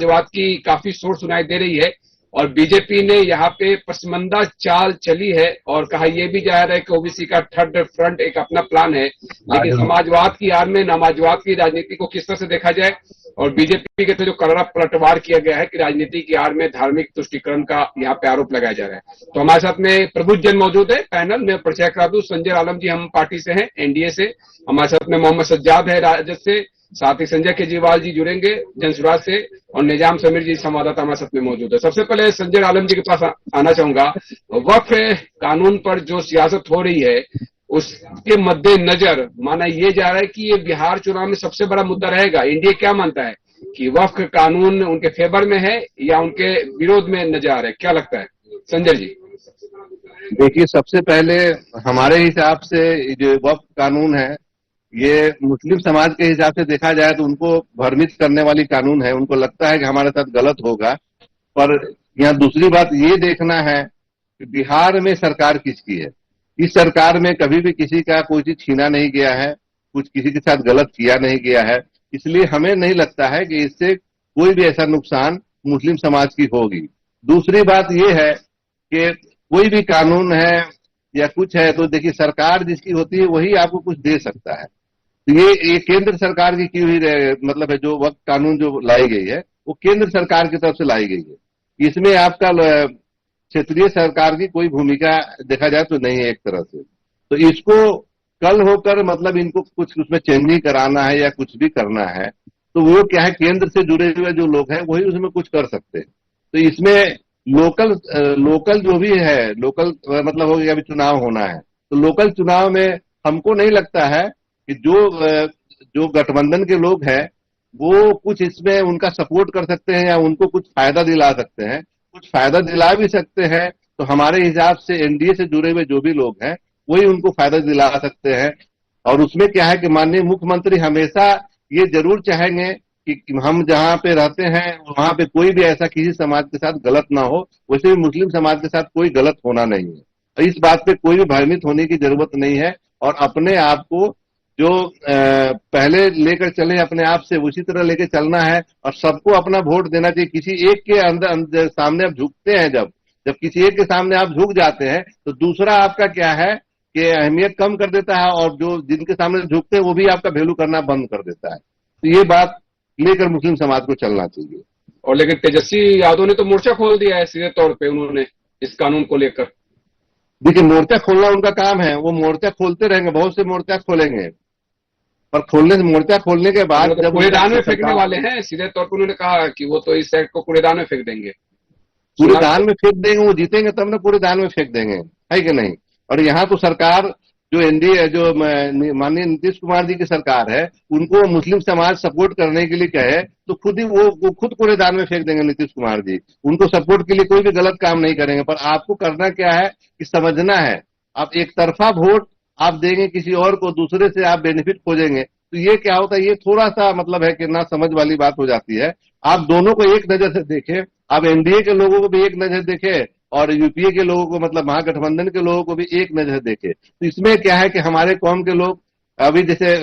समाजवाद की काफी शोर सुनाई दे रही है और बीजेपी ने यहाँ पे पसमंदा चाल चली है और कहा यह भी जा रहा है कि ओबीसी का थर्ड फ्रंट एक अपना प्लान है, लेकिन समाजवाद की आड़ में समाजवाद की राजनीति को किस तरह से देखा जाए और बीजेपी के तो जो करारा पलटवार किया गया है कि राजनीति की आड़ में धार्मिक तुष्टिकरण का यहाँ पे आरोप लगाया जा रहा है। तो हमारे साथ में प्रबुद्ध जन मौजूद है पैनल में, परिचय करा दूं, संजय आलम जी हम पार्टी से हैं, एनडीए से। हमारे साथ में मोहम्मद सज्जाद है राजद से, साथ ही संजय केजरीवाल जी जुड़ेंगे जनसुराज से और निजाम समीर जी संवाददाता हमारे साथ में मौजूद है। सबसे पहले संजय आलम जी के पास आना चाहूंगा। वक्फ कानून पर जो सियासत हो रही है उसके मद्देनजर माना यह जा रहा है कि ये बिहार चुनाव में सबसे बड़ा मुद्दा रहेगा। इंडिया क्या मानता है कि वक्फ कानून उनके फेवर में है या उनके विरोध में नजर आ रहा है, क्या लगता है संजय जी? देखिए, सबसे पहले हमारे हिसाब से जो वक्फ कानून है ये मुस्लिम समाज के हिसाब से देखा जाए तो उनको भ्रमित करने वाली कानून है। उनको लगता है कि हमारे साथ गलत होगा, पर यहाँ दूसरी बात ये देखना है कि बिहार में सरकार किसकी है। इस सरकार में कभी भी किसी का कोई चीज छीना नहीं गया है, कुछ किसी के साथ गलत किया नहीं गया है, इसलिए हमें नहीं लगता है कि इससे कोई भी ऐसा नुकसान मुस्लिम समाज की होगी। दूसरी बात ये है कि कोई भी कानून है या कुछ है तो देखिए, सरकार जिसकी होती है वही आपको कुछ दे सकता है। तो ये केंद्र सरकार की हुई मतलब है, जो वक्त कानून जो लाई गई है वो केंद्र सरकार की तरफ से लाई गई है। इसमें आपका क्षेत्रीय सरकार की कोई भूमिका देखा जाए तो नहीं है एक तरह से। तो इसको कल होकर मतलब इनको कुछ उसमें चेंजिंग कराना है या कुछ भी करना है तो वो क्या है, केंद्र से जुड़े हुए जो लोग हैं वही उसमें कुछ कर सकते हैं। तो इसमें लोकल जो भी है, लोकल मतलब हो गया, अभी चुनाव होना है तो लोकल चुनाव में हमको नहीं लगता है कि जो गठबंधन के लोग हैं वो कुछ इसमें उनका सपोर्ट कर सकते हैं या उनको कुछ फायदा दिला सकते हैं। कुछ फायदा दिला भी सकते हैं तो हमारे हिसाब से एनडीए से जुड़े हुए जो भी लोग हैं वही उनको फायदा दिला सकते हैं। और उसमें क्या है कि माननीय मुख्यमंत्री हमेशा ये जरूर चाहेंगे कि हम जहाँ पे रहते हैं वहां पे कोई भी ऐसा किसी समाज के साथ गलत ना हो। वैसे भी मुस्लिम समाज के साथ कोई गलत होना नहीं है, तो इस बात पे कोई भी भयभीत होने की जरूरत नहीं है। और अपने आप को जो पहले लेकर चले अपने आप से उसी तरह लेकर चलना है और सबको अपना वोट देना चाहिए। किसी एक के अंदर सामने आप झुकते हैं, जब किसी एक के सामने आप झुक जाते हैं तो दूसरा आपका क्या है कि अहमियत कम कर देता है और जो जिनके सामने झुकते हैं वो भी आपका वैल्यू करना बंद कर देता है। तो ये बात लेकर मुस्लिम समाज को चलना चाहिए। और लेकिन तेजस्वी यादव ने तो मोर्चा खोल दिया है सीधे तौर पे, उन्होंने इस कानून को लेकर। देखिए, मोर्चा खोलना उनका काम है, वो मोर्चा खोलते रहेंगे, बहुत से मोर्चा खोलेंगे, पर मोर्चा खोलने के बाद जब कूड़ेदान में फेंकने वाले हैं, सीधे तौर पर उन्होंने कहा कि वो तो इस एक्ट को कूड़ेदान में फेंक देंगे। कूड़ेदान में फेंक देंगे, वो जीतेंगे तब ना कूड़ेदान में फेंक देंगे, है कि नहीं। और यहाँ तो सरकार जो एनडीए जो माननीय नीतीश कुमार जी की सरकार है उनको मुस्लिम समाज सपोर्ट करने के लिए कहे तो खुद ही वो खुद कूड़ेदान में फेंक देंगे। नीतीश कुमार जी उनको सपोर्ट के लिए कोई भी गलत काम नहीं करेंगे। पर आपको करना क्या है कि समझना है, आप एक तरफा वोट आप देंगे किसी और को, दूसरे से आप बेनिफिट खोजेंगे तो ये क्या होता है, ये थोड़ा सा मतलब है कि ना समझ वाली बात हो जाती है। आप दोनों को एक नजर से देखें, आप एनडीए के लोगों को भी एक नजर देखें और यूपीए के लोगों को मतलब महागठबंधन के लोगों को भी एक नजर देखे। तो इसमें क्या है कि हमारे कौम के लोग अभी जैसे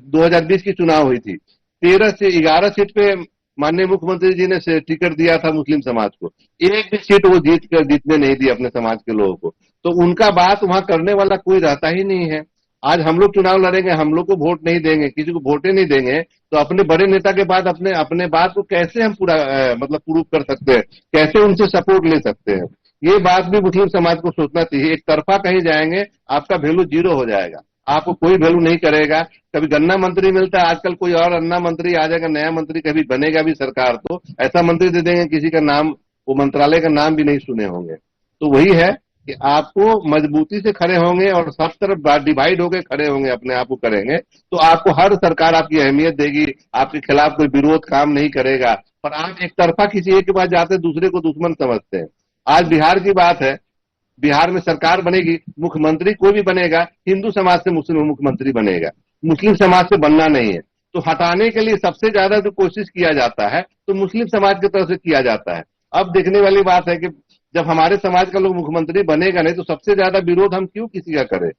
2020 की चुनाव हुई थी, 13 से 11 सीट पे माननीय मुख्यमंत्री जी ने टिकट दिया था मुस्लिम समाज को, एक भी सीट वो जीतने नहीं दी अपने समाज के लोगों को। तो उनका बात वहां करने वाला कोई रहता ही नहीं है। आज हम लोग चुनाव लड़ेंगे, हम लोग को वोट नहीं देंगे, किसी को वोटे नहीं देंगे तो अपने बड़े नेता के बाद अपने बात को कैसे हम पूरा मतलब प्रूफ कर सकते हैं, कैसे उनसे सपोर्ट ले सकते हैं। ये बात भी मुस्लिम समाज को सोचना चाहिए। एक तरफा कहीं जाएंगे आपका वैल्यू जीरो हो जाएगा, आपको कोई वैल्यू नहीं करेगा। कभी गन्ना मंत्री मिलता है, आजकल कोई और अन्ना मंत्री आ जाएगा, नया मंत्री कभी बनेगा भी सरकार तो ऐसा मंत्री दे देंगे किसी का नाम, वो मंत्रालय का नाम भी नहीं सुने होंगे। तो वही है कि आपको मजबूती से खड़े होंगे और सब तरफ डिवाइड होकर खड़े होंगे, अपने आप को करेंगे तो आपको हर सरकार आपकी अहमियत देगी, आपके खिलाफ कोई विरोध काम नहीं करेगा। पर आप एक तरफा किसी एक के पास जाते दूसरे को दुश्मन समझते हैं। आज बिहार की बात है, बिहार में सरकार बनेगी, मुख्यमंत्री कोई भी बनेगा हिंदू समाज से मुस्लिम मुख्यमंत्री बनेगा, मुस्लिम समाज से बनना नहीं है। तो हटाने के लिए सबसे ज्यादा जो कोशिश किया जाता है तो मुस्लिम समाज की तरफ से किया जाता है। अब देखने वाली बात है कि जब हमारे समाज का लोग मुख्यमंत्री बनेगा नहीं तो सबसे ज्यादा विरोध हम क्यों किसी का करें।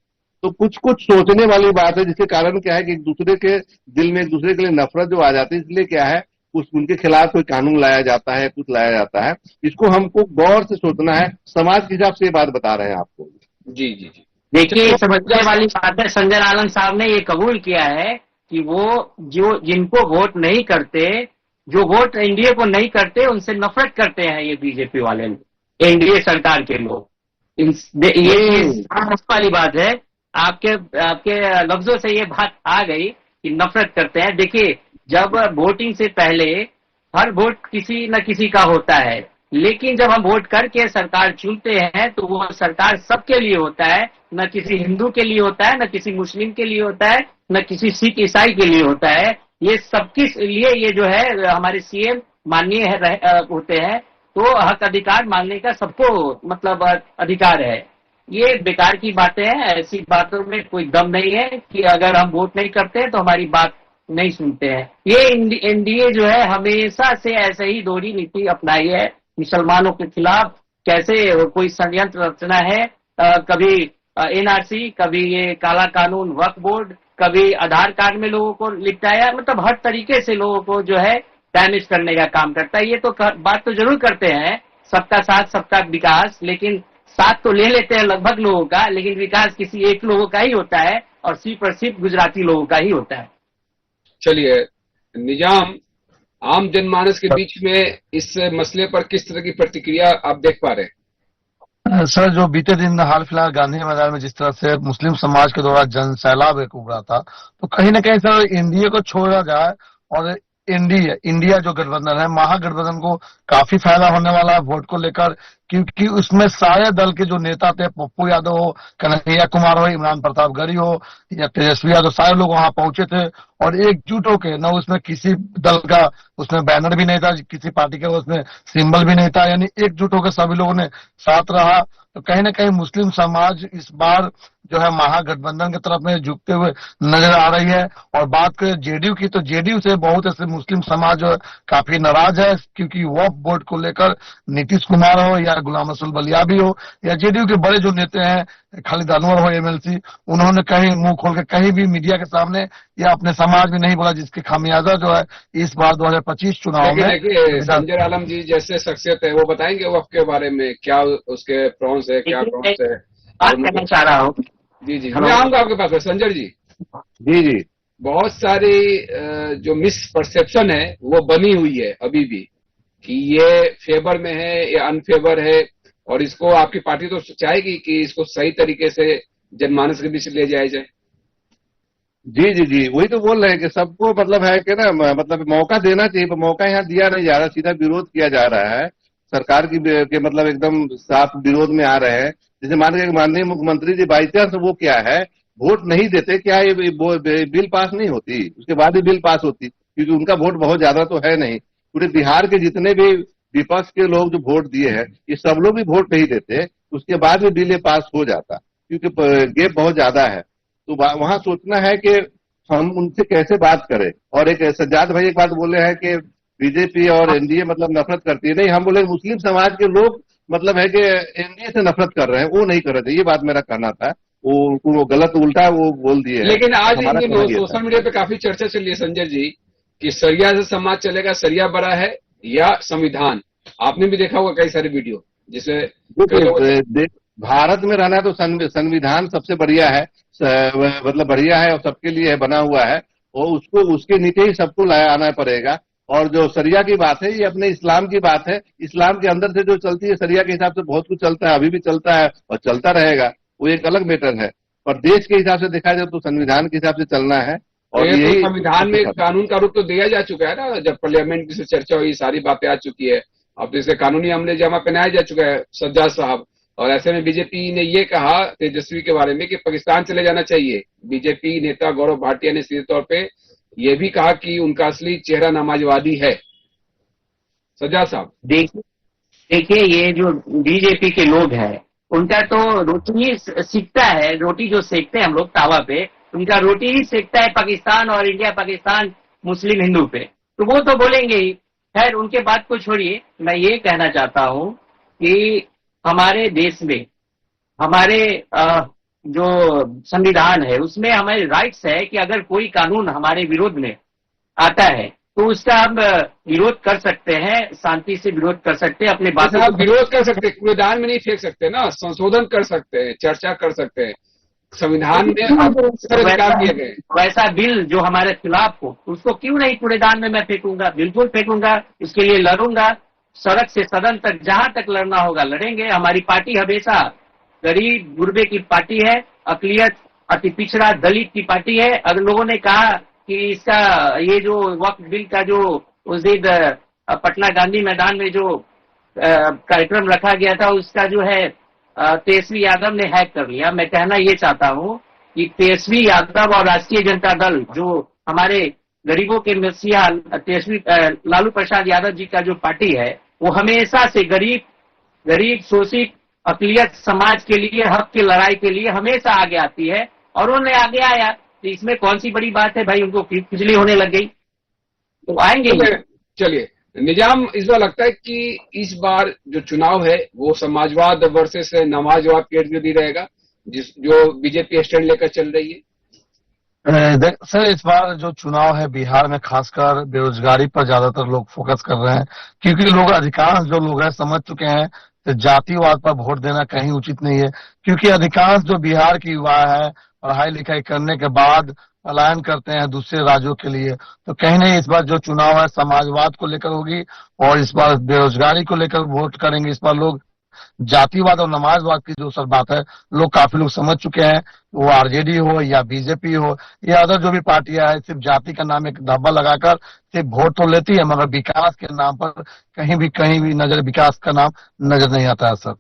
तो कुछ कुछ सोचने वाली बात है, जिसके कारण क्या है कि एक दूसरे के दिल में एक दूसरे के लिए नफरत जो आ जाती है। इसलिए क्या है, उनके खिलाफ कोई कानून लाया जाता है, कुछ लाया जाता है। इसको हमको गौर से सोचना है, समाज के हिसाब से ये बात बता रहे हैं आपको। जी जी जी। देखिए, समझने वाली बात है, संजय आलम साहब ने ये कबूल किया है कि वो जो जिनको वोट नहीं करते, जो वोट एनडीए को नहीं करते, उनसे नफरत करते हैं ये बीजेपी वाले, एनडीए सरकार के लोग। ये समझ वाली बात है। आपके आपके लफ्जों से ये बात आ गई कि नफरत करते हैं। देखिए, जब वोटिंग से पहले हर वोट किसी न किसी का होता है, लेकिन जब हम वोट करके सरकार चुनते हैं तो वो सरकार सबके लिए होता है, न किसी हिंदू के लिए होता है, न किसी मुस्लिम के लिए होता है, न किसी सिख ईसाई के लिए होता है। ये सबके लिए ये जो है हमारे सीएम माननीय होते हैं, तो हक अधिकार मांगने का सबको मतलब अधिकार है। ये बेकार की बातें हैं, ऐसी बातों में कोई दम नहीं है कि अगर हम वोट नहीं करते हैं तो हमारी बात नहीं सुनते हैं। ये एनडीए जो है हमेशा से ऐसे ही दोहरी नीति अपनाई है मुसलमानों के खिलाफ। कैसे कोई षड्यंत्र रचना है, कभी एनआरसी, कभी ये काला कानून वक्फ बोर्ड, कभी आधार कार्ड में लोगों को लिपटाया, मतलब हर तरीके से लोगों को जो है डैमेज करने का काम करता है। ये तो बात तो जरूर करते हैं, सबका साथ सबका विकास, लेकिन साथ तो ले लेते हैं लगभग लोगों का, लेकिन विकास किसी एक लोगों का ही होता है और सिर्फ और सिर्फ गुजराती लोगों का ही होता है। चलिए निजाम, आम जनमानस के बीच में इस मसले पर किस तरह की प्रतिक्रिया आप देख पा रहे हैं? सर, जो बीते दिन हाल फिलहाल गांधी मैदान में जिस तरह से मुस्लिम समाज के द्वारा जन सैलाब एक उभरा था, तो कहीं ना कहीं सर एनडीए को छोड़ा जाए और इंडिया जो गठबंधन है, महागठबंधन को काफी फायदा होने वाला है वोट को लेकर, क्योंकि उसमें सारे दल के जो नेता थे, पप्पू यादव हो, कन्हैया कुमार हो, इमरान प्रताप गरी हो या तेजस्वी यादव, सारे लोग वहां पहुंचे थे और एकजुट होके, न उसमें किसी दल का उसमें बैनर भी नहीं था, किसी पार्टी का उसमें सिंबल भी नहीं था, यानी एकजुट होकर सभी लोगों ने साथ रहा। तो कहीं ना कहीं मुस्लिम समाज इस बार जो है महागठबंधन की तरफ में झुकते हुए नजर आ रही है। और बात करें जेडीयू की, तो जेडीयू से बहुत ऐसे मुस्लिम समाज जो है काफी नाराज है, क्योंकि वक्फ बोर्ड को लेकर नीतीश कुमार हो या गुलाम रसूल बलियाबी हो या जेडीयू के बड़े जो नेता हैं खालिद अनवर हो एमएलसी, उन्होंने कहीं मुंह खोल के कहीं भी मीडिया के सामने या अपने समाज में नहीं बोला, जिसकी खामियाजा जो है इस बार 2025 चुनाव में। देखिए, संजय आलम जी जैसे शख्सियत है, वो बताएंगे वक्फ के बारे में, क्या उसके प्रॉन्स है, क्या प्रॉन्स है। बात करना चाह रहा हूँ। जी जी, मैं आऊंगा आपके पास। संजय जी, जी जी, बहुत सारी जो मिसपरसेप्शन है वो बनी हुई है अभी भी, कि ये फेवर में है या अनफेवर है, और इसको आपकी पार्टी तो चाहेगी कि इसको सही तरीके से जनमानस के बीच ले जाया जाए। जी जी जी, वही तो बोल रहे हैं कि सबको मतलब है कि ना, मतलब मौका देना चाहिए, पर मौका यहाँ दिया नहीं जा रहा, सीधा विरोध किया जा रहा है सरकार की के मतलब एकदम साफ विरोध में आ रहे हैं। जैसे माननीय मुख्यमंत्री जी बाई चांस वो क्या है वोट नहीं देते, क्या ये बिल पास नहीं होती, उसके बाद भी बिल पास होती, क्योंकि उनका वोट बहुत ज्यादा तो है नहीं। पूरे बिहार के जितने भी विपक्ष के लोग जो वोट दिए हैं, ये सब लोग भी वोट नहीं देते, उसके बाद भी बिल पास हो जाता, क्योंकि गैप बहुत ज्यादा है। तो वहां सोचना है कि हम उनसे कैसे बात करें। और एक सज्जाद भाई एक बात बोले हैं कि बीजेपी और एनडीए मतलब नफरत करती है, नहीं, हम बोले मुस्लिम समाज के लोग मतलब है कि एनडीए से नफरत कर रहे हैं, वो नहीं कर रहे थे, ये बात मेरा कहना था। वो गलत उल्टा वो बोल दिए। लेकिन आज इन दिनों सोशल मीडिया पे काफी चर्चा चल रही है संजय जी, कि सरिया से समाज चलेगा, सरिया बड़ा है या संविधान। आपने भी देखा होगा कई सारे वीडियो जिसमें भारत में रहना तो संविधान सबसे बढ़िया है, मतलब बढ़िया है और सबके लिए बना हुआ है, और उसको उसके नीचे ही सबको आना पड़ेगा। और जो सरिया की बात है, ये अपने इस्लाम की बात है, इस्लाम के अंदर से जो चलती है सरिया के हिसाब से बहुत कुछ चलता है, अभी भी चलता है और चलता रहेगा, वो एक अलग मैटर है। पर देश के हिसाब से देखा जाए तो संविधान के हिसाब से चलना है। और यही तो संविधान में कानून का रूप तो दिया जा चुका है ना, जब पार्लियामेंट की चर्चा हुई सारी बातें आ चुकी है, अब तो इसे कानूनी अमले जमा पहनाया जा चुका है सज्जाद साहब। और ऐसे में बीजेपी ने ये कहा तेजस्वी के बारे में कि पाकिस्तान चले जाना चाहिए। बीजेपी नेता गौरव भाटिया ने सीधे तौर पे ये भी कहा कि उनका असली चेहरा नमाजवादी है। सज्जाद साहब, देखिए ये जो बीजेपी के लोग हैं, उनका तो रोटी ही सेकता है, रोटी जो सेकते हैं हम लोग तावा पे, उनका रोटी ही सेकता है पाकिस्तान और इंडिया पाकिस्तान मुस्लिम हिंदू पे, तो वो तो बोलेंगे ही। खैर उनके बात को छोड़िए, मैं ये कहना चाहता हूँ कि हमारे देश में हमारे जो संविधान है उसमें हमारे राइट्स है कि अगर कोई कानून हमारे विरोध में आता है तो उसका हम विरोध कर सकते हैं, शांति से विरोध कर सकते हैं, अपने बातों आप विरोध कर सकते हैं, कूड़ेदान में नहीं फेंक सकते ना, संशोधन कर सकते हैं, चर्चा कर सकते हैं, संविधान में अधिकार दिए गए। वैसा बिल जो हमारे खिलाफ हो उसको क्यों नहीं कूड़ेदान में मैं फेंकूंगा, बिल्कुल फेंकूंगा, उसके लिए लड़ूंगा, सड़क से सदन तक जहां तक लड़ना होगा लड़ेंगे। हमारी पार्टी हमेशा गरीब गुरबे की पार्टी है, अकलियत अति पिछड़ा दलित की पार्टी है। अगर लोगों ने कहा कि इसका ये जो वक्फ बिल का जो उस दिन पटना गांधी मैदान में जो कार्यक्रम रखा गया था उसका जो है तेजस्वी यादव ने हैक कर लिया, मैं कहना ये चाहता हूं कि तेजस्वी यादव और राष्ट्रीय जनता दल जो हमारे गरीबों के मसीहा तेजस्वी लालू प्रसाद यादव जी का जो पार्टी है वो हमेशा से गरीब शोषित अकलियत समाज के लिए, हक की लड़ाई के लिए हमेशा आगे आती है और उन्होंने आगे आया, तो इसमें कौन सी बड़ी बात है भाई, उनको खुजली होने लग गई तो आएंगे। चलिए निजाम, इस बार लगता है कि इस बार जो चुनाव है वो समाजवाद वर्सेस नमाजवाद के इर्द गिर्द रहेगा, जो बीजेपी स्टैंड लेकर चल रही है। सर इस बार जो चुनाव है बिहार में खासकर बेरोजगारी पर ज्यादातर लोग फोकस कर रहे हैं, क्योंकि लोग अधिकांश जो लोग हैं समझ चुके हैं तो जातिवाद पर वोट देना कहीं उचित नहीं है, क्योंकि अधिकांश जो बिहार की युवा है पढ़ाई लिखाई करने के बाद पलायन करते हैं दूसरे राज्यों के लिए, तो कहीं नहीं इस बार जो चुनाव है समाजवाद को लेकर होगी और इस बार बेरोजगारी को लेकर वोट करेंगे। इस बार लोग जातिवाद और नमाजवाद की जो सर बात है लोग काफी लोग समझ चुके हैं, वो आरजेडी हो या बीजेपी हो या अदर जो भी पार्टियां है, सिर्फ जाति का नाम एक धब्बा लगाकर सिर्फ वोट तो लेती है मगर विकास के नाम पर कहीं भी नजर विकास का नाम नजर नहीं आता है। सर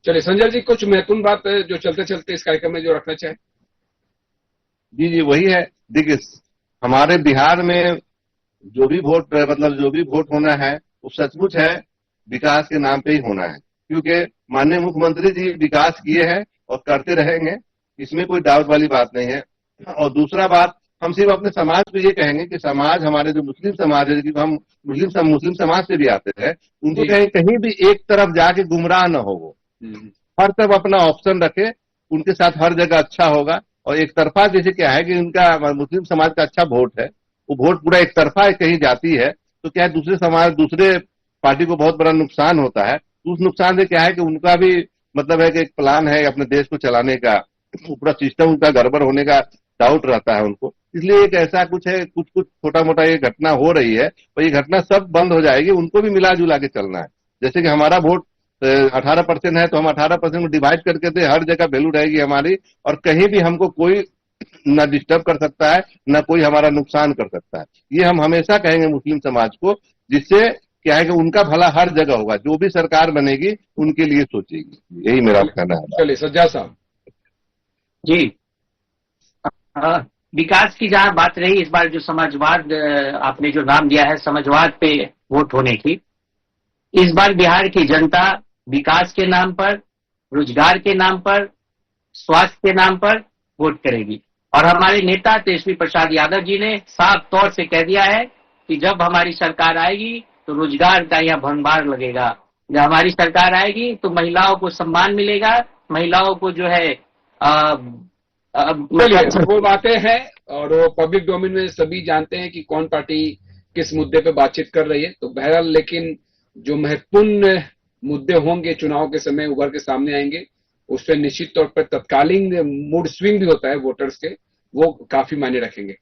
चलिए संजय जी, कुछ महत्वपूर्ण बात जो चलते चलते इस कार्यक्रम में जो रखना चाहे। जी वही है, देखिए हमारे बिहार में जो भी वोट मतलब जो भी वोट होना है वो सचमुच है विकास के नाम पे ही होना है, क्योंकि माननीय मुख्यमंत्री जी विकास किए हैं और करते रहेंगे, इसमें कोई डाउट वाली बात नहीं है। और दूसरा बात, हम सिर्फ अपने समाज को ये कहेंगे कि समाज हमारे जो मुस्लिम समाज है, क्योंकि हम मुस्लिम समाज से भी आते हैं, उनको कहें कहीं भी एक तरफ जाके गुमराह न हो, वो हर तरफ अपना ऑप्शन रखे, उनके साथ हर जगह अच्छा होगा। और एक तरफा जैसे क्या है कि उनका मुस्लिम समाज का अच्छा वोट है, वो वोट पूरा एक तरफा कहीं जाती है तो क्या है दूसरे पार्टी को बहुत बड़ा नुकसान होता है। उस नुकसान से क्या है कि उनका भी मतलब है कि एक प्लान है अपने देश को चलाने का, पूरा सिस्टम उनका गड़बड़ होने का डाउट रहता है उनको। इसलिए एक ऐसा कुछ है, कुछ छोटा मोटा ये घटना हो रही है, तो ये घटना सब बंद हो जाएगी, उनको भी मिला जुला के चलना है। जैसे कि हमारा वोट 18% है तो हम 18% को डिवाइड करके दे, हर जगह वैल्यू रहेगी हमारी और कहीं भी हमको कोई न डिस्टर्ब कर सकता है न कोई हमारा नुकसान कर सकता है। ये हम हमेशा कहेंगे मुस्लिम समाज को, जिससे क्या है कि उनका भला हर जगह होगा, जो भी सरकार बनेगी उनके लिए सोचेगी। यही मेरा कहना है। चलिए सज्जा साहब जी, विकास की जहां बात रही, इस बार जो समाजवाद आपने जो नाम दिया है समाजवाद पे वोट होने की, इस बार बिहार की जनता विकास के नाम पर, रोजगार के नाम पर, स्वास्थ्य के नाम पर वोट करेगी। और हमारे नेता तेजस्वी प्रसाद यादव जी ने साफ तौर से कह दिया है कि जब हमारी सरकार आएगी तो रोजगार का यहाँ भंडार लगेगा, जब हमारी सरकार आएगी तो महिलाओं को सम्मान मिलेगा, महिलाओं को जो है वो बातें हैं और वो पब्लिक डोमेन में सभी जानते हैं कि कौन पार्टी किस मुद्दे पे बातचीत कर रही है। तो बहरहाल लेकिन जो महत्वपूर्ण मुद्दे होंगे चुनाव के समय उभर के सामने आएंगे, उस पर निश्चित तौर पर तत्कालीन मूड स्विंग भी होता है वोटर्स के, वो काफी मायने रखेंगे।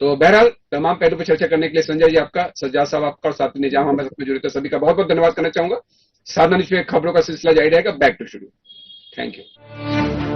तो बहरहाल तमाम पहलू पर चर्चा करने के लिए संजय जी आपका, सज्जाद साहब आपका और साथ में निजाम हमारे साथ में जुड़े थे सभी का बहुत बहुत धन्यवाद करना चाहूंगा। साधना न्यूज़ में खबरों का सिलसिला जारी रहेगा। Back to studio. Thank you.